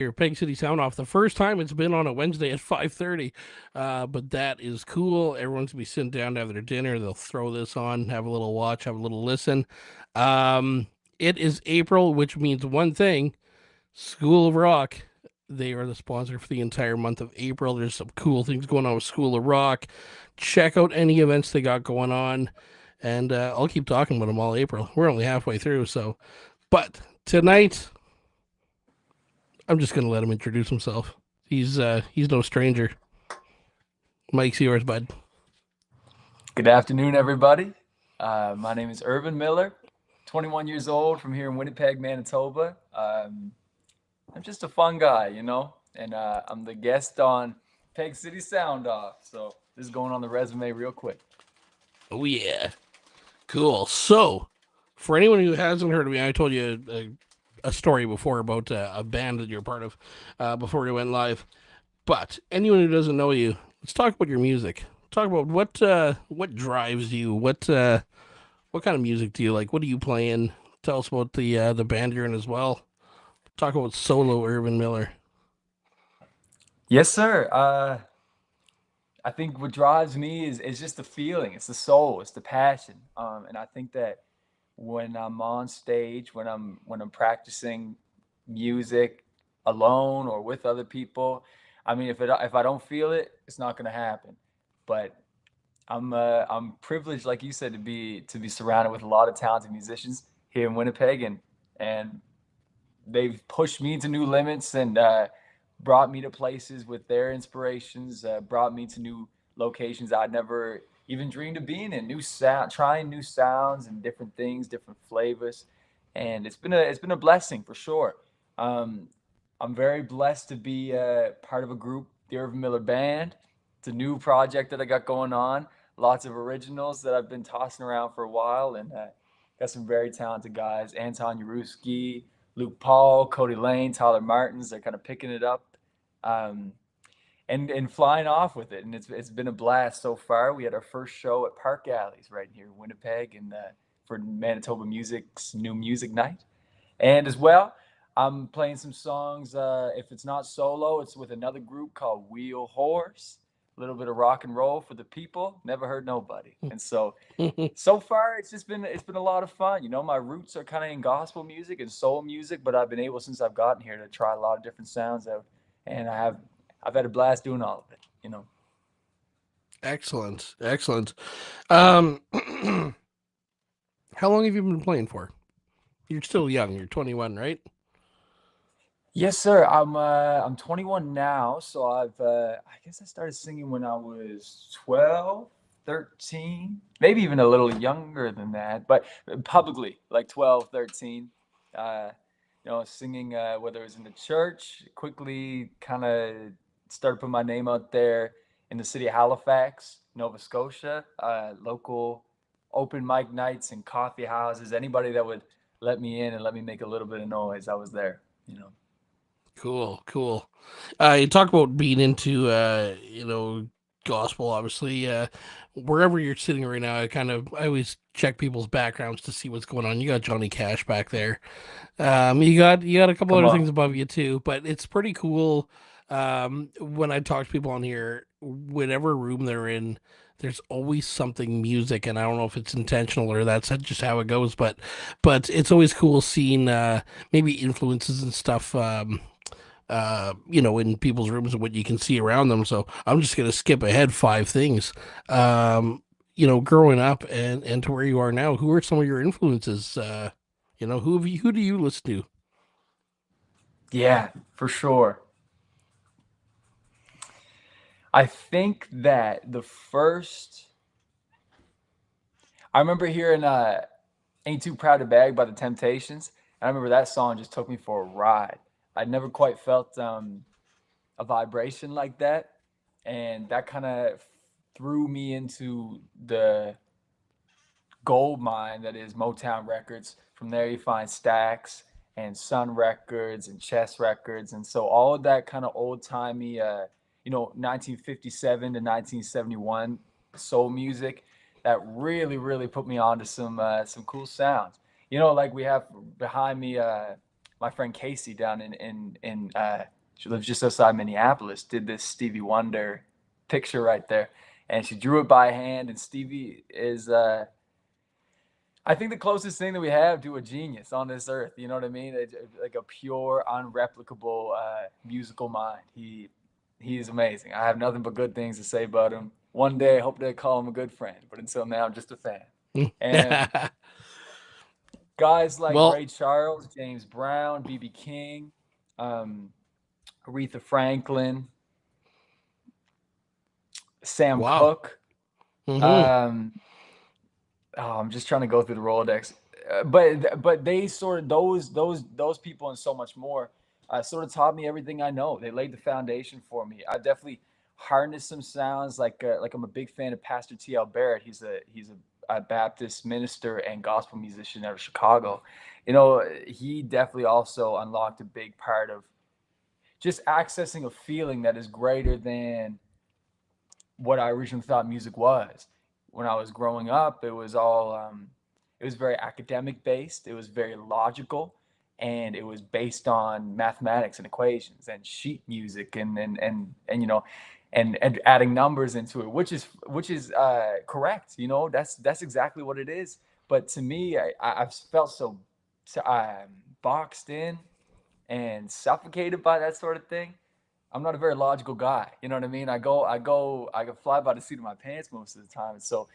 Here, Peg City Soundoff. The first time it's been on a Wednesday at 5:30, but that is cool. Everyone's gonna be sitting down to have their dinner. They'll throw this on, have a little watch, have a little listen. Um, it is April, which means one thing: School of Rock. They are the sponsor for the entire month of April. There's some cool things going on with School of Rock. Check out any events they got going on, and I'll keep talking about them all April. We're only halfway through, so. But tonight I'm just gonna let him introduce himself. He's no stranger. Mike's yours, bud. Good afternoon, everybody. My name is Irvin Miller, 21 years old from here in Winnipeg, Manitoba. I'm just a fun guy, and I'm the guest on Peg City Soundoff. So this is going on the resume real quick. Oh yeah, cool. So, for anyone who hasn't heard of me, I told you a story before about a band that you're part of before we went live. But anyone who doesn't know you, let's talk about your music. Talk about what drives you. What kind of music do you like? What are you playing? Tell us about the band you're in as well. Talk about solo Irvin Miller. Yes, sir. I think what drives me is just the feeling. It's the soul. It's the passion. And I think that when I'm on stage, when I'm practicing music alone or with other people, I mean, if I don't feel it, it's not going to happen. But I'm privileged, like you said, to be surrounded with a lot of talented musicians here in Winnipeg, and they've pushed me to new limits and brought me to places with their inspirations, brought me to new locations I'd never even dreamed of being in, new sound, trying new sounds and different things, different flavors, and it's been a blessing for sure. Um, I'm very blessed to be part of a group, the Irvin Miller Band. It's a new project that I got going on. Lots of originals that I've been tossing around for a while, and got some very talented guys: Anton Yaruski, Luke Paul, Cody Lane, Tyler Martins. They're kind of picking it up. Um, and flying off with it. And it's been a blast so far. We had our first show at Park Alleys right here in Winnipeg, and for Manitoba Music's new music night. And as well, I'm playing some songs. If it's not solo, it's with another group called Wheel Horse. A little bit of rock and roll for the people. Never hurt nobody. And so far it's been a lot of fun. My roots are kind of in gospel music and soul music, but I've been able since I've gotten here to try a lot of different sounds out, and I've had a blast doing all of it. Excellent, excellent. Um, how long have you been playing for? You're still young. You're 21, right? Yes, sir. I'm 21 now, so I guess I started singing when I was 12, 13, maybe even a little younger than that, but publicly like 12, 13. Uh, singing whether it was in the church, quickly kind of started putting my name out there in the city of Halifax, Nova Scotia, local open mic nights and coffee houses. Anybody that would let me in and let me make a little bit of noise, I was there. Cool, cool. You talk about being into gospel. Obviously, wherever you're sitting right now, I always check people's backgrounds to see what's going on. You got Johnny Cash back there. You got a couple Come other on. things above you too, but it's pretty cool. When I talk to people on here, whatever room they're in, there's always something music, and I don't know if it's intentional or that's just how it goes, but it's always cool seeing maybe influences and stuff. In people's rooms and what you can see around them. So I'm just gonna skip ahead five things. Growing up and to where you are now, who are some of your influences? Who do you listen to? Yeah, for sure. I think that I remember hearing Ain't Too Proud to Bag by the Temptations. And I remember that song just took me for a ride. I'd never quite felt a vibration like that. And that kind of threw me into the gold mine that is Motown Records. From there, you find Stax and Sun Records and Chess Records, and so all of that kind of old timey, 1957 to 1971 soul music that really, really put me onto some cool sounds. Like we have behind me. my friend Casey down in she lives just outside Minneapolis, did this Stevie Wonder picture right there, and she drew it by hand. And Stevie is I think the closest thing that we have to a genius on this earth. You know what I mean? Like a pure, unreplicable musical mind. He is amazing. I have nothing but good things to say about him. One day, I hope to call him a good friend, but until now, I'm just a fan. And guys like Well, Ray Charles, James Brown, BB King, um, Aretha Franklin, Sam wow. Cooke. Hmm. Um, oh, I'm just trying to go through the Rolodex. But they sort of those people and so much more sort of taught me everything I know. They laid the foundation for me. I definitely harnessed some sounds like I'm a big fan of Pastor T.L. Barrett. He's a Baptist minister and gospel musician out of Chicago. You know, he definitely also unlocked a big part of just accessing a feeling that is greater than what I originally thought music was. When I was growing up, it was very academic based. It was very logical, and it was based on mathematics and equations and sheet music and you know, and adding numbers into it, which is correct. You know, that's exactly what it is. But to me, I've felt so boxed in and suffocated by that sort of thing. I'm not a very logical guy. You know what I mean? I can fly by the seat of my pants most of the time. And so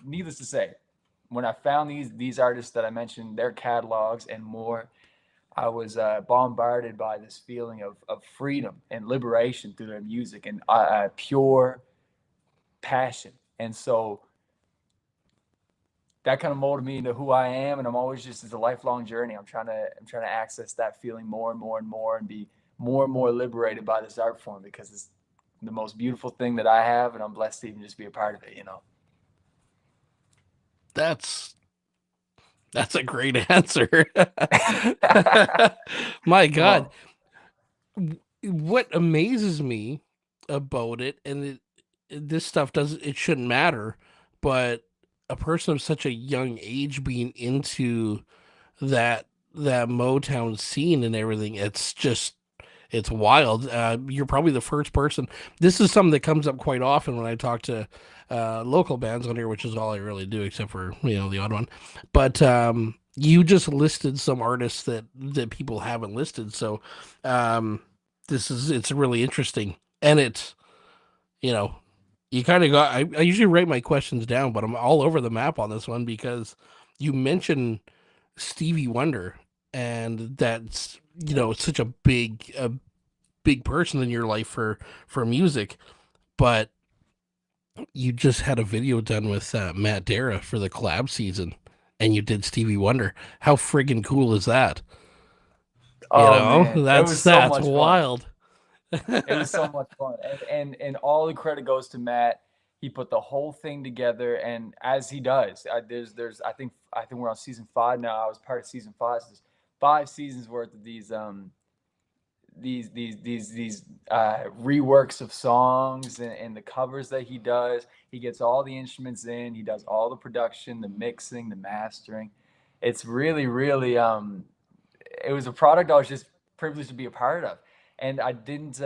needless to say, when I found these artists that I mentioned, their catalogs and more, I was bombarded by this feeling of freedom and liberation through their music and pure passion. And so that kind of molded me into who I am. And I'm always just, it's a lifelong journey. I'm trying to access that feeling more and more and more and be more and more liberated by this art form because it's the most beautiful thing that I have. And I'm blessed to even just be a part of it, you know? that's that's a great answer. My God, Well, what amazes me about it, and this stuff doesn't, it shouldn't matter, but a person of such a young age being into that that Motown scene and everything, it's just it's wild. You're probably the first person. This is something that comes up quite often when I talk to local bands on here, which is all I really do, except for the odd one. But you just listed some artists that people haven't listed, so um, it's really interesting, and it's you know you kind of got. I usually write my questions down, but I'm all over the map on this one because you mentioned Stevie Wonder, and that's such a big person in your life for music, but you just had a video done with Matt Dara for the collab season, and you did Stevie Wonder. How friggin' cool is that? oh man, it was so That's much fun. wild. It was so much fun. And all the credit goes to Matt. He put the whole thing together, and as he does, there's I think we're on season 5 now. I was part of season 5. So there's 5 seasons worth of these reworks of songs and the covers that he does. He gets all the instruments in. He does all the production, the mixing, the mastering. It's really it was a product I was just privileged to be a part of. And I didn't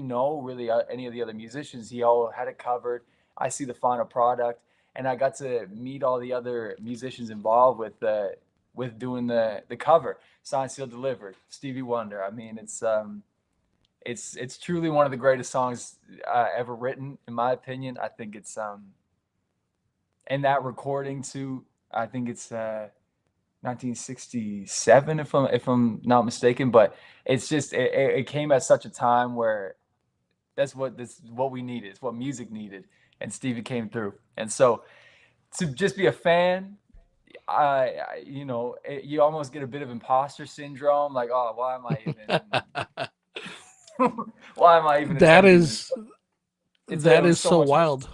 know really any of the other musicians. He all had it covered. I see the final product, and I got to meet all the other musicians involved with doing the cover. Signed, sealed, delivered. Stevie Wonder. I mean, it's truly one of the greatest songs ever written, in my opinion. I think it's and that recording too. I think it's 1967, if I'm not mistaken. But it's just it came at such a time where that's what we needed. It's what music needed, and Stevie came through. And so to just be a fan, you almost get a bit of imposter syndrome. Like, oh, why am I even? Why am I even that attempting this? is It that was is so so much fun. wild.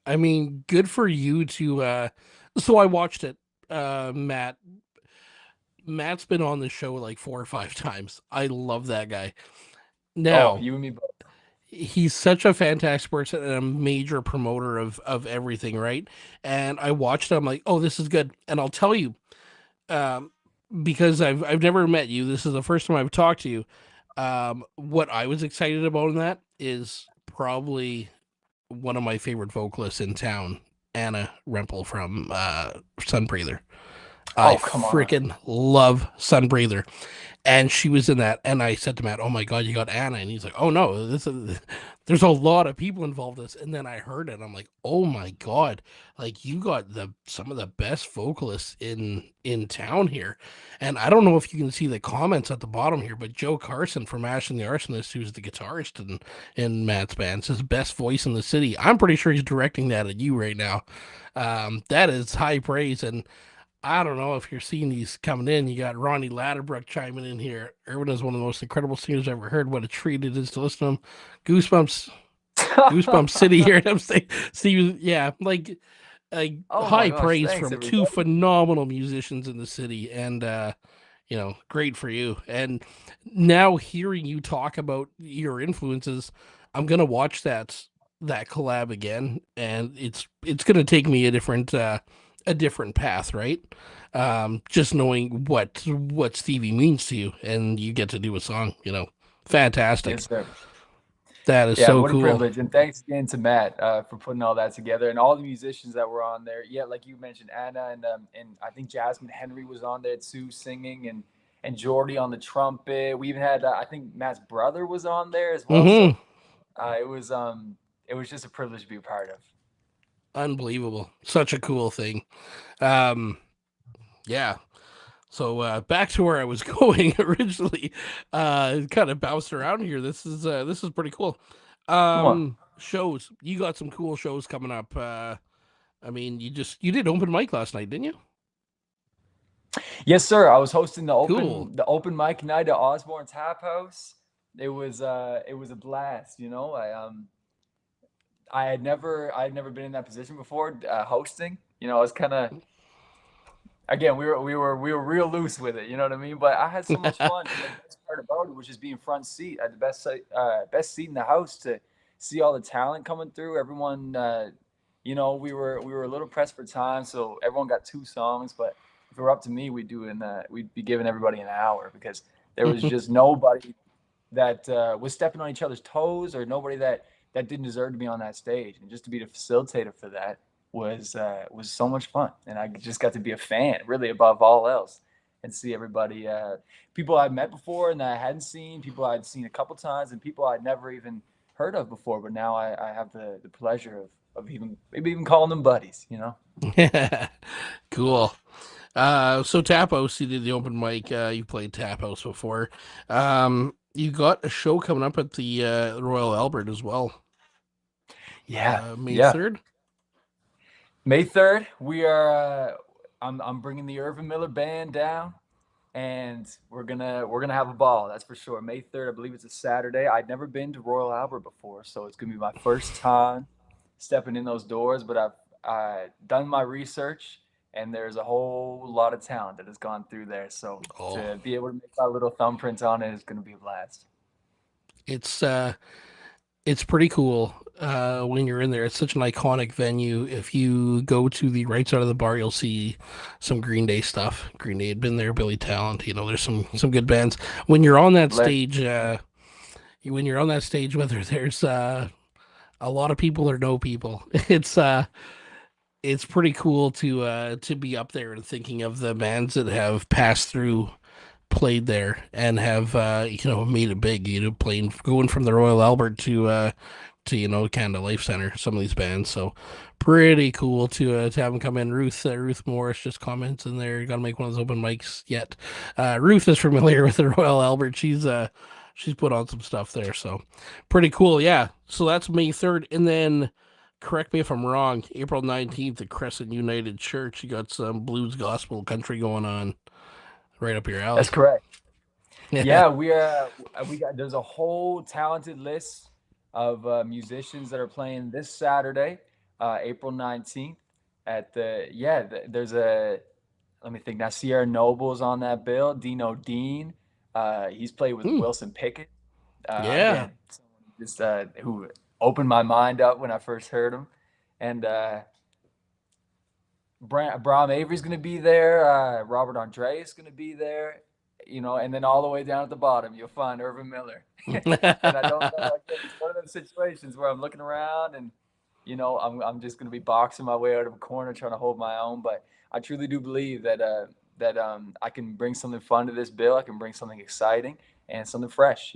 I mean, good for you to so I watched it. Matt's been on the show like 4 or 5 times. I love that guy. Oh, Now, you and me both. he's such a fantastic person and a major promoter of everything, right? And I watched it, I'm like, oh, this is good. And I'll tell you, because I've never met you. This is the first time I've talked to you. What I was excited about in that is probably one of my favorite vocalists in town, Anna Rempel from Sunbreather. I Oh, come on. freaking love Sunbreather. And she was in that. And I said to Matt, "Oh my god, you got Anna!" And he's like, "Oh no, there's a lot of people involved in this." And then I heard it. I'm like, "Oh my god, like you got the some of the best vocalists in town here." And I don't know if you can see the comments at the bottom here, but Joe Carson from Ash and the Arsonist, who's the guitarist in Matt's band, says best voice in the city. I'm pretty sure he's directing that at you right now. That is high praise, and I don't know if you're seeing these coming in. You got Ronnie Ladderbrook chiming in here. Irvin is one of the most incredible singers I've ever heard. What a treat it is to listen to him. Goosebumps, Goosebumps City here. And I'm saying, see, yeah, like Oh my high gosh, praise thanks from two everybody. phenomenal musicians in the city, and great for you. And now hearing you talk about your influences, I'm gonna watch that collab again, and it's gonna take me a different path, right? Just knowing what Stevie means to you, and you get to do a song, fantastic. Yes, sir. That is Yeah, so what a cool. privilege. And thanks again to Matt for putting all that together and all the musicians that were on there. Yeah, like you mentioned, Anna and I think Jasmine Henry was on there too, singing, and Jordy on the trumpet. We even had I think Matt's brother was on there as well. Mm-hmm. So it was just a privilege to be a part of. Unbelievable. Such a cool thing. Um, yeah. So back to where I was going originally. Kind of bounced around here. This is pretty cool. Come on. Shows. You got some cool shows coming up. I mean, you did open mic last night, didn't you? Yes, sir. I was hosting Cool. the open mic night at Osborne Tap House. It was a blast. I had never been in that position before, hosting. I was kind of again we were real loose with it. You know what I mean? But I had so much fun, and the best part about it was just being front seat. I had the best seat in the house to see all the talent coming through. Everyone, we were a little pressed for time, so everyone got two songs. But if it were up to me, we'd be giving everybody an hour because there was just nobody that was stepping on each other's toes or nobody that didn't deserve to be on that stage. And just to be the facilitator for that was so much fun. And I just got to be a fan, really above all else, and see everybody, people I'd met before and that I hadn't seen, people I'd seen a couple times, and people I'd never even heard of before. But now I have the pleasure of even maybe even calling them buddies. Cool. So Tapos, you did the open mic. You played Tapos before. You got a show coming up at the Royal Albert as well. Yeah, May yeah. 3rd. May 3rd, we are. I'm bringing the Irvin Miller band down, and we're gonna have a ball. That's for sure. May 3rd, I believe it's a Saturday. I'd never been to Royal Albert before, so it's gonna be my first time stepping in those doors. But I've done my research, and there's a whole lot of talent that has gone through there. So Oh, to be able to make my little thumbprint on it is gonna be a blast. it's uh, it's pretty cool when you're in there. It's such an iconic venue. If you go to the right side of the bar, you'll see some Green Day stuff. Green Day had been there, Billy Talent. There's some good bands. When you're on that Let stage, whether there's a lot of people or no people, it's pretty cool to be up there and thinking of the bands that have passed through, played there, and have made it big. Playing going from the Royal Albert to Canada Life Center. Some of these bands, so pretty cool to have them come in. Ruth Morris just comments in there. Got to make one of those open mics yet. Ruth is familiar with the Royal Albert. She's put on some stuff there, so pretty cool. Yeah. So that's May 3rd, and then correct me if I'm wrong. April 19th at Crescent United Church. You got some blues, gospel, country going on right up your That's alley. correct. Yeah. Yeah, we got there's a whole talented list of musicians that are playing this Saturday, April 19th at there's a let me think now. Sierra Noble's on that bill. Dino Dean, he's played with Hmm. Wilson Pickett. Yeah. Again, someone just who opened my mind up when I first heard him, and Brahm Avery's going to be there. Robert Andre is going to be there. And then all the way down at the bottom, you'll find Irvin Miller. And I don't know, again, it's one of those situations where I'm looking around and, I'm just going to be boxing my way out of a corner trying to hold my own. But I truly do believe that I can bring something fun to this bill. I can bring something exciting and something fresh.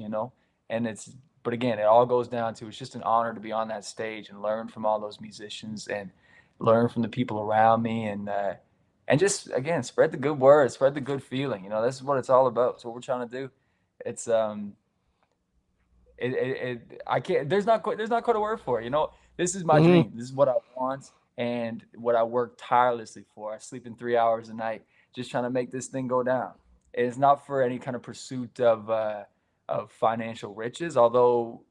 But again, it all goes down to it's just an honor to be on that stage and learn from all those musicians and learn from the people around me and just again spread the good word, spread the good feeling. This is what it's all about. It's what we're trying to do. It's I can't. There's not quite a word for it. This is my Hmm. dream. This is what I want and what I work tirelessly for. I sleep in 3 hours a night just trying to make this thing go down. It's not for any kind of pursuit of financial riches, although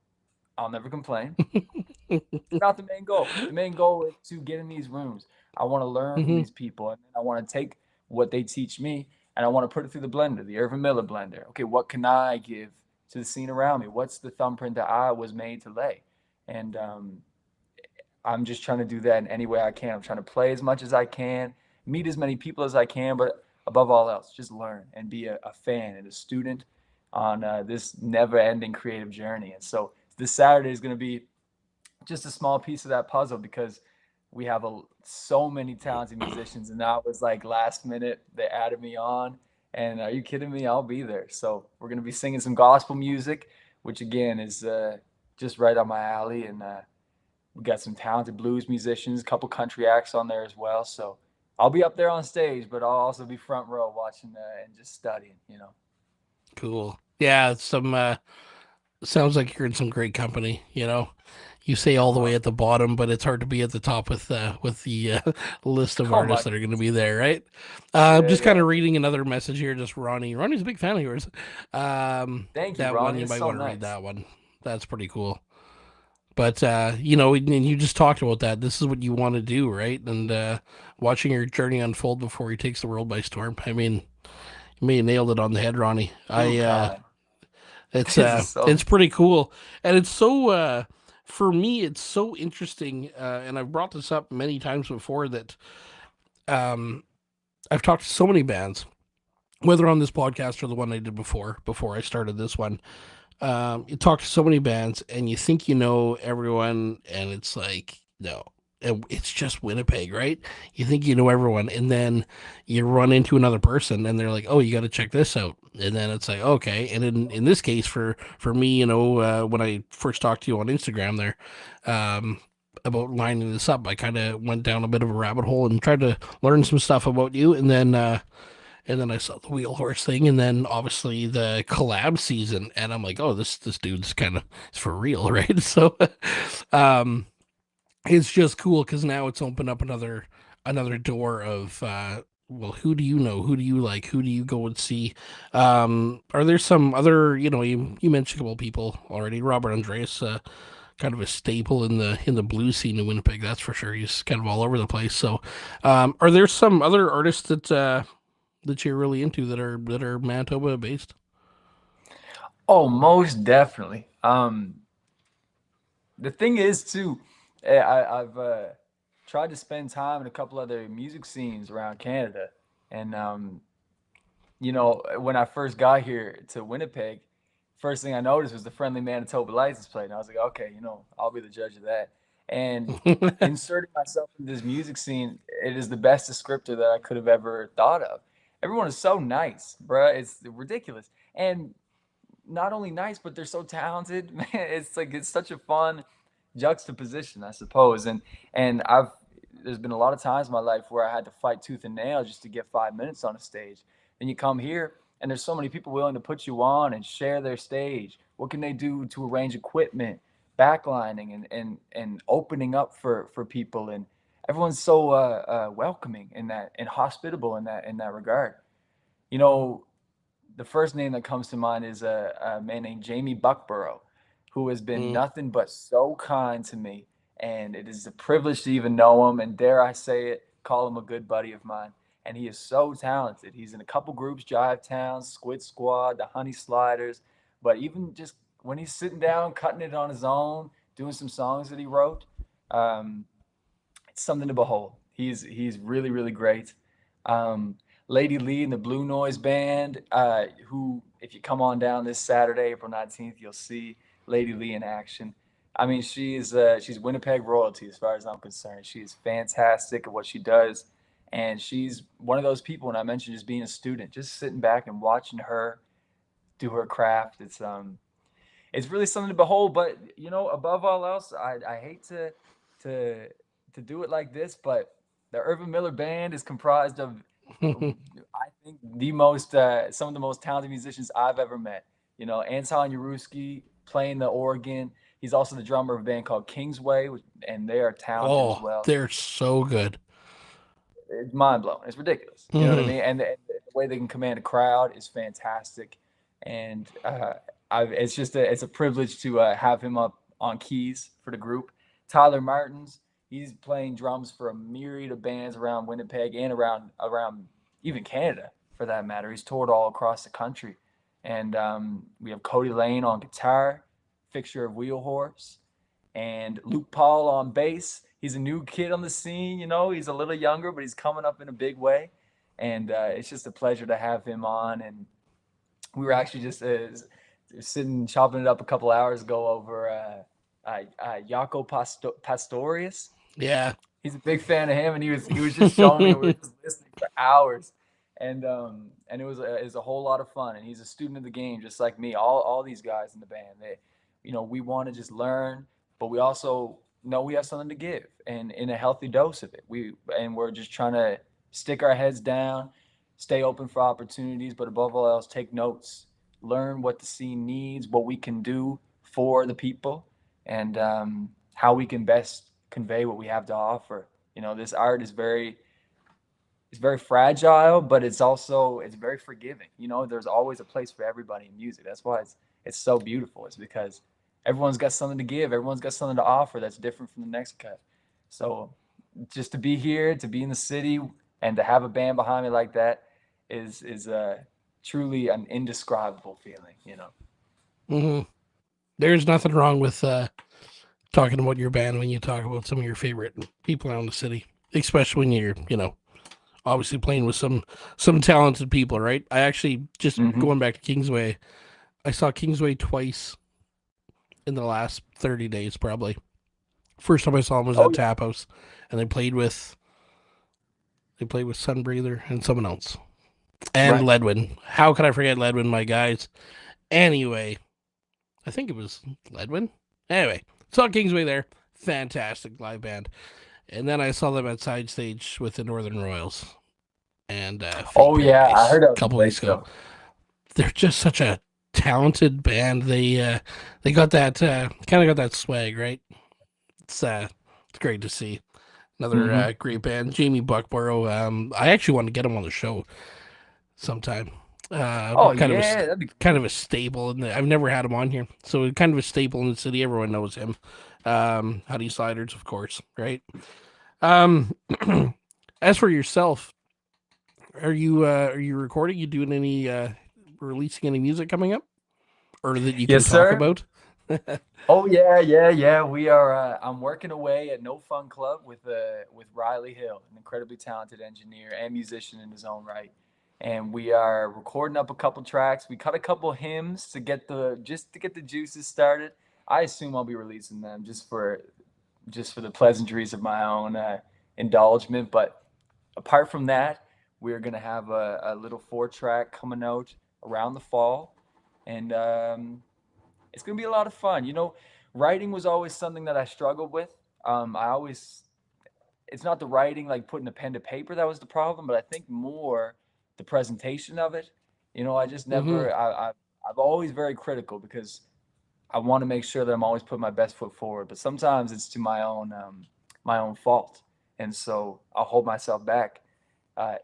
I'll never complain. It's not the main goal. The main goal is to get in these rooms. I want to learn from Hmm. these people, and then I want to take what they teach me and I want to put it through the blender, the Irvin Miller blender. Okay, what can I give to the scene around me? What's the thumbprint that I was made to lay? And I'm just trying to do that in any way I can. I'm trying to play as much as I can, meet as many people as I can, but above all else, just learn and be a fan and a student on this never-ending creative journey. And so this Saturday is going to be just a small piece of that puzzle because we have so many talented musicians, and now it was like last minute they added me on. And are you kidding me? I'll be there. So we're gonna be singing some gospel music, which again is just right up my alley. And we got some talented blues musicians, a couple country acts on there as well. So I'll be up there on stage, but I'll also be front row watching and just studying. Cool. Yeah, it's some sounds like you're in some great company, You say all the way Uh-huh. at the bottom, but it's hard to be at the top with the list of Oh my artists that are going to goodness. be there, right? Yeah, Just kind yeah. of reading another message here. Just Ronnie. Ronnie's a big fan of yours. Thank you, That one Ronnie. you It's might so want to read nice. that one. That's pretty cool. But and you just talked about that. This is what you want to do, right? And watching your journey unfold before he takes the world by storm. I mean, you may have nailed it on the head, Ronnie. Too I kind. It's This is so. it's pretty cool, and it's so for me it's so interesting. And I've brought this up many times before that um, I've talked to so many bands, whether on this podcast or the one I did before I started this one. You talk to so many bands, and you think you know everyone, and it's like no. It's just Winnipeg, right? You think you know everyone, and then you run into another person, and they're like, "Oh, you got to check this out." And then it's like, "Okay." And in this case, for me, when I first talked to you on Instagram, there, um, about lining this up, I kind of went down a bit of a rabbit hole and tried to learn some stuff about you, and then I saw the wheel horse thing, and then obviously the collab season, and I'm like, oh, this dude's kind of for real, right? So, um, it's just cool because now it's opened up another door of well, who do you know? Who do you like? Who do you go and see? Are there some other, you mentioned a couple people already. Robert Andreas, kind of a staple in the blues scene in Winnipeg, that's for sure. He's kind of all over the place. So, are there some other artists that you're really into that are Manitoba based? Oh, most definitely. The thing is too, I've tried to spend time in a couple other music scenes around Canada, and when I first got here to Winnipeg, first thing I noticed was the Friendly Manitoba license plate, and I was like, okay, I'll be the judge of that. And inserting myself in this music scene, it is the best descriptor that I could have ever thought of. Everyone is so nice, bruh. It's ridiculous. And not only nice, but they're so talented. Man, it's like it's such a fun juxtaposition, I suppose. And I've there's been a lot of times in my life where I had to fight tooth and nail just to get 5 minutes on a stage. Then you come here and there's so many people willing to put you on and share their stage. What can they do to arrange equipment, backlining and opening up for people, and everyone's so welcoming in that and hospitable in that regard. You know, the first name that comes to mind is a man named Jamie Buckborough, who has been Mm. nothing but so kind to me. And it is a privilege to even know him. And dare I say it, call him a good buddy of mine. And he is so talented. He's in a couple groups, Jive Town, Squid Squad, the Honey Sliders. But even just when he's sitting down, cutting it on his own, doing some songs that he wrote, um, it's something to behold. He's really really great. Um, Lady Lee and the Blue Noise Band, who if you come on down this Saturday, April 19th, you'll see Lady Lee in action. I mean, she's Winnipeg royalty as far as I'm concerned. She is fantastic at what she does, and she's one of those people. When I mentioned just being a student, just sitting back and watching her do her craft, it's really something to behold. But above all else, I hate to to do it like this, but the Irvin Miller band is comprised of, I think, the most some of the most talented musicians I've ever met. Anton Yaruski playing the organ. He's also the drummer of a band called Kingsway, and they are talented as Oh, well. they're so good. It's mind blowing. It's ridiculous. You know what I Hmm. mean? And the way they can command a crowd is fantastic. And it's a privilege to have him up on keys for the group. Tyler Martins, he's playing drums for a myriad of bands around Winnipeg and around even Canada for that matter. He's toured all across the country. And we have Cody Lane on guitar, fixture of Wheelhorse, and Luke Paul on bass. He's a new kid on the scene, he's a little younger, but he's coming up in a big way. And it's just a pleasure to have him on. And we were actually just sitting chopping it up a couple hours ago over Jaco Pastorius. Yeah. He's a big fan of him, and he was just showing me, and we were just listening for hours, and it was a whole lot of fun. And he's a student of the game, just like me. All these guys in the band, we want to just learn, but we also know we have something to give, and in a healthy dose of it. We're just trying to stick our heads down, stay open for opportunities, but above all else, take notes, learn what the scene needs, what we can do for the people, and how we can best convey what we have to offer. This art is very it's very fragile, but it's very forgiving. There's always a place for everybody in music. That's why it's so beautiful. It's because everyone's got something to give. Everyone's got something to offer that's different from the next cut. So just to be here, to be in the city, and to have a band behind me like that is truly an indescribable feeling. Hmm. There's nothing wrong with talking about your band when you talk about some of your favorite people around the city, especially when you're, obviously playing with some talented people, right? I actually just Hmm. going back to Kingsway. I saw Kingsway twice in the last 30 days, probably. First time I saw them was Oh at yeah. Tap House, and they played with Sunbreather and someone else and Right. Ledwin. How could I forget Ledwin, my guys? Anyway, I think it was Ledwin. Anyway, saw Kingsway there. Fantastic live band. And then I saw them at Side Stage with the Northern Royals and Fake Oh yeah, I Paradise heard that a was a couple great weeks ago. show. They're just such a talented band. They got that kind of got that swag, right? It's great to see. Another Hmm. great band, Jamie Buckborough. I actually want to get him on the show sometime. Oh Kind of a yeah, that'd be kind cool. of a staple, and I've never had him on here, so kind of a staple in the city. Everyone knows him. Huddy Sliders, of course, right? Um, as for yourself, are you recording? You doing any releasing any music coming up, or that you can Yes, talk sir. about? Oh yeah, yeah, yeah. We are. I'm working away at No Fun Club with Riley Hill, an incredibly talented engineer and musician in his own right. And we are recording up a couple tracks. We cut a couple hymns to get the juices started. I assume I'll be releasing them just for the pleasantries of my own indulgement. But apart from that, we're gonna have a little 4 track coming out around the fall, and it's gonna be a lot of fun. Writing was always something that I struggled with. I always It's not the writing, like putting a pen to paper, that was the problem, but I think more the presentation of it. I just Mm-hmm. never. I've always very critical because I want to make sure that I'm always putting my best foot forward. But sometimes it's to my own fault, and so I'll hold myself back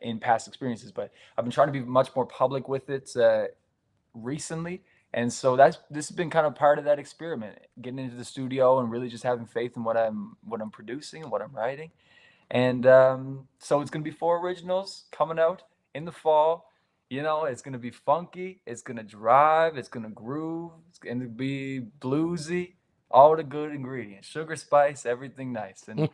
in past experiences. But I've been trying to be much more public with it recently. And so this has been kind of part of that experiment, getting into the studio and really just having faith in what I'm producing and what I'm writing. And so it's gonna be 4 originals coming out in the fall. It's gonna be funky, it's gonna drive, it's gonna groove, it's gonna be bluesy. all the good ingredients, sugar, spice, everything nice. And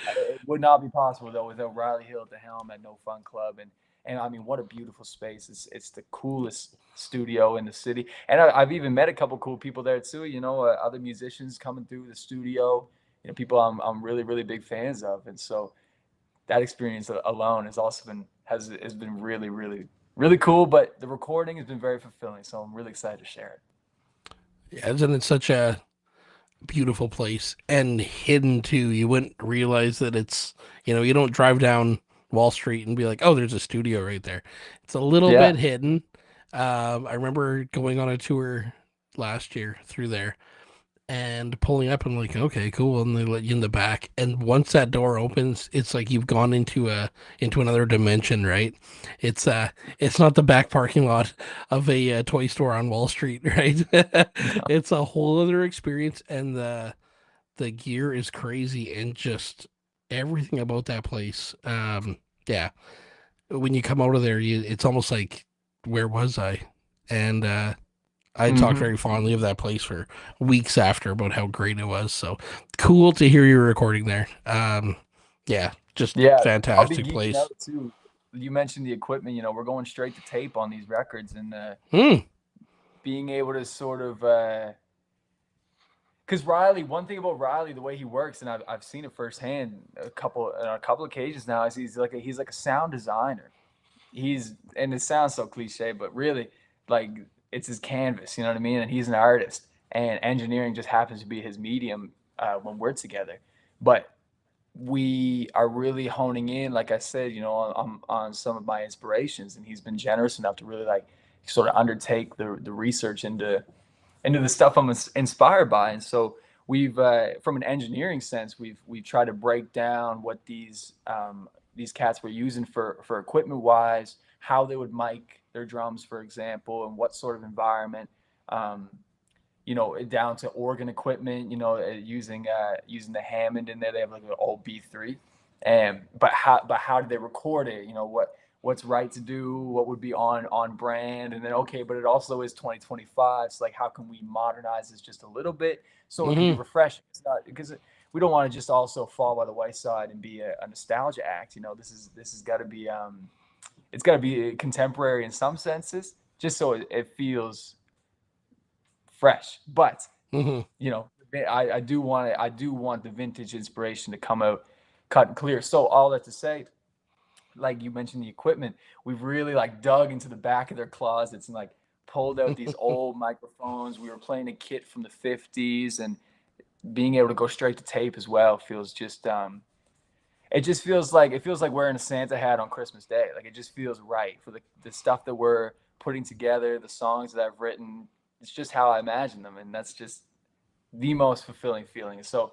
it would not be possible though without Riley Hill at the helm at No Fun Club. And I mean, what a beautiful space! It's the coolest studio in the city, and I've even met a couple cool people there too. You know, other musicians coming through the studio. You know, people I'm really big fans of, and so that experience alone has also has been really cool. But the recording has been very fulfilling, so I'm really excited to share it. Yeah, isn't it such a beautiful place and hidden too? You wouldn't realize that it's, you don't drive down Wall Street and be like, oh, there's a studio right there. It's a little Yeah. bit hidden. I remember going on a tour last year through there and pulling up and like, okay, cool, and they let you in the back, and once that door opens, it's like you've gone into another dimension, right? It's not the back parking lot of a toy store on Wall Street, right? It's a whole other experience, and the gear is crazy, and just everything about that place. Yeah, when you come out of there, it's almost like, where was I? And I talked Hmm. very fondly of that place for weeks after about how great it was. So cool to hear you recording there. Yeah, just Yeah, I'll be fantastic geeking place. out too. You mentioned the equipment. You know, we're going straight to tape on these records, and Hmm. being able to sort of because Riley, one thing about Riley, the way he works, and I've seen it firsthand on a couple occasions now, is he's like a sound designer. And it sounds so cliche, but really, like, it's his canvas. You know what I mean? And he's an artist, and engineering just happens to be his medium when we're together. But we are really honing in, like I said, you know, on some of my inspirations, and he's been generous enough to really like sort of undertake the research into the stuff I'm inspired by. And so we've from an engineering sense, we've tried to break down what these cats were using for equipment wise, how they would mic their drums, for example, and what sort of environment. Um, you know, down to organ equipment, you know, using the Hammond in there. They have like an old B3, and but how did they record it? You know, what's right to do, what would be on brand, and then okay, but it also is 2025. So like, how can we modernize this just a little bit so it can be Hmm. refreshing? It's not because we don't want to just also fall by the wayside and be a nostalgia act. You know, this has got to be it's got to be contemporary in some senses, just so it feels fresh. But Hmm. you know, I do want the vintage inspiration to come out cut and clear. So all that to say, like you mentioned the equipment, we've really like dug into the back of their closets and like pulled out these old microphones. We were playing a kit from the 50s, and being able to go straight to tape as well feels just it just feels like wearing a Santa hat on Christmas Day. Like, it just feels right for the stuff that we're putting together, the songs that I've written. It's just how I imagine them, and that's just the most fulfilling feeling. So,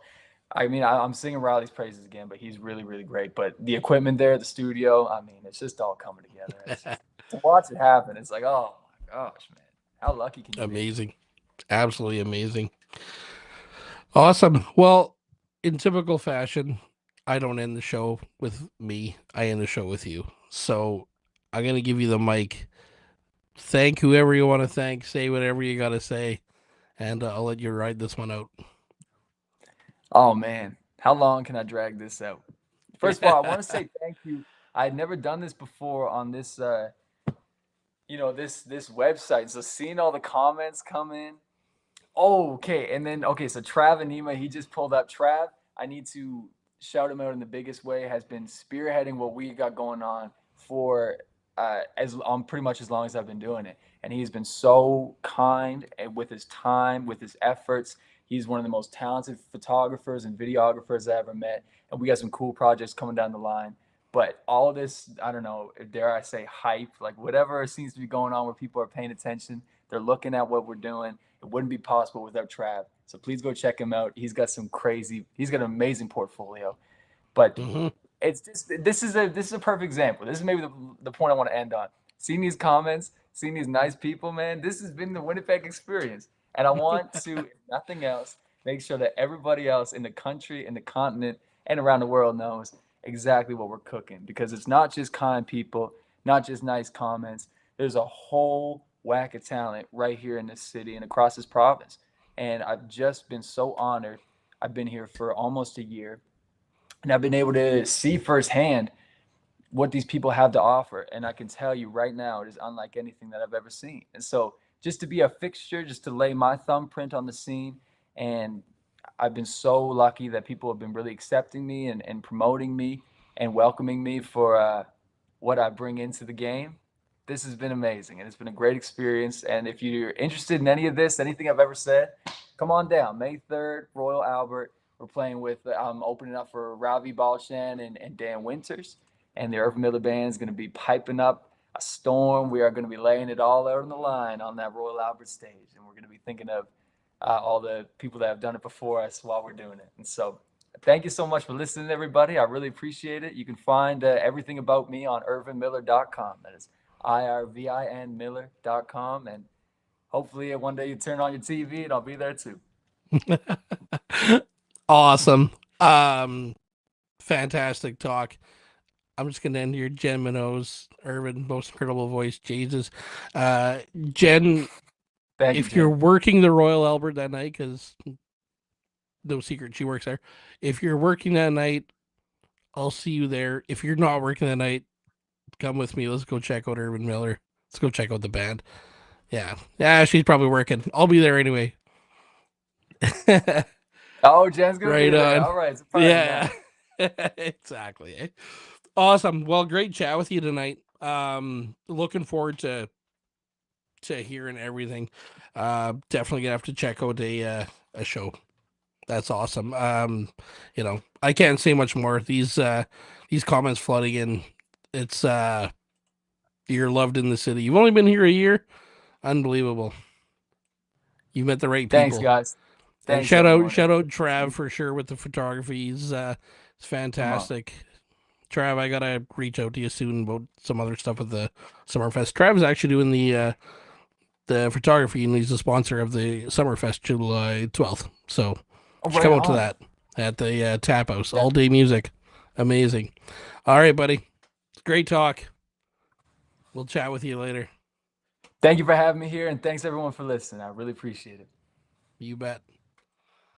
I mean, I'm singing Riley's praises again, but he's really great. But the equipment there, the studio, I mean, it's just all coming together. It's to watch it happen. It's like, oh my gosh, man, how lucky can you be? Amazing. Absolutely amazing. Awesome. Well, in typical fashion, I don't end the show with me. I end the show with you. So I'm gonna give you the mic. Thank whoever you want to thank. Say whatever you gotta say, and I'll let you ride this one out. Oh man, how long can I drag this out? First of all, I want to say thank you. I had never done this before on this, this website. So seeing all the comments come in. Oh, okay. And then okay, so Trav and Nima, he just pulled up. Trav, I need to shout him out in the biggest way. Has been spearheading what we got going on for as on pretty much as long as I've been doing it. And he's been so kind with his time, with his efforts. He's one of the most talented photographers and videographers I ever met. And we got some cool projects coming down the line. But all of this, I don't know, dare I say hype, like whatever seems to be going on where people are paying attention, they're looking at what we're doing. It wouldn't be possible without Trav. So please go check him out. He's got an amazing portfolio. But Hmm. it's just this is a perfect example. This is maybe the point I want to end on. Seeing these comments, seeing these nice people, man, this has been the Winnipeg experience. And I want to, if nothing else, make sure that everybody else in the country, in the continent, and around the world knows exactly what we're cooking. Because it's not just kind people, not just nice comments. There's a whole whack of talent right here in this city and across this province. And I've just been so honored. I've been here for almost a year, and I've been able to see firsthand what these people have to offer. And I can tell you right now, it is unlike anything that I've ever seen. And so just to be a fixture, just to lay my thumbprint on the scene, and I've been so lucky that people have been really accepting me and promoting me and welcoming me for what I bring into the game. This has been amazing, and it's been a great experience. And if you're interested in any of this, anything I've ever said, come on down. May 3rd, Royal Albert. We're playing with, I'm opening up for Ravi Balshan and Dan Winters. And the Irvin Miller Band is going to be piping up a storm. We are going to be laying it all out on the line on that Royal Albert stage. And we're going to be thinking of all the people that have done it before us while we're doing it. And so thank you so much for listening, everybody. I really appreciate it. You can find everything about me on irvinmiller.com. That is IRVIN Miller.com. And hopefully one day you turn on your TV and I'll be there too. Awesome. Fantastic talk. I'm just gonna end here. Jen Minogue's Irvin, most incredible voice, Jesus. Jen, Thank you, if you're Jim. working the Royal Albert that night, because no secret she works there. If you're working that night, I'll see you there. If you're not working that night, come with me. Let's go check out Irvin Miller. Let's go check out the band. Yeah. Yeah, she's probably working. I'll be there anyway. Oh, Jen's going to be Right there. on. All right. It's a party Yeah. now. Exactly. Eh? Awesome. Well, great chat with you tonight. Looking forward to hearing everything. Definitely gonna have to check out a show. That's awesome. I can't say much more. These comments flooding in. It's you're loved in the city. You've only been here a year. Unbelievable. You met the right Thanks, people. guys. And Thanks, shout out everyone. shout out Trav for sure with the photography. He's Come on. fantastic. Trav, I gotta reach out to you soon about some other stuff with the Summerfest. Trav's actually doing the photography, and he's the sponsor of the Summerfest July 12th. So you Oh, should right come out to on. that at the Tap House. Yeah. All day music, amazing. All right, buddy. Great talk. We'll chat with you later. Thank you for having me here, and thanks everyone for listening. I really appreciate it. You bet.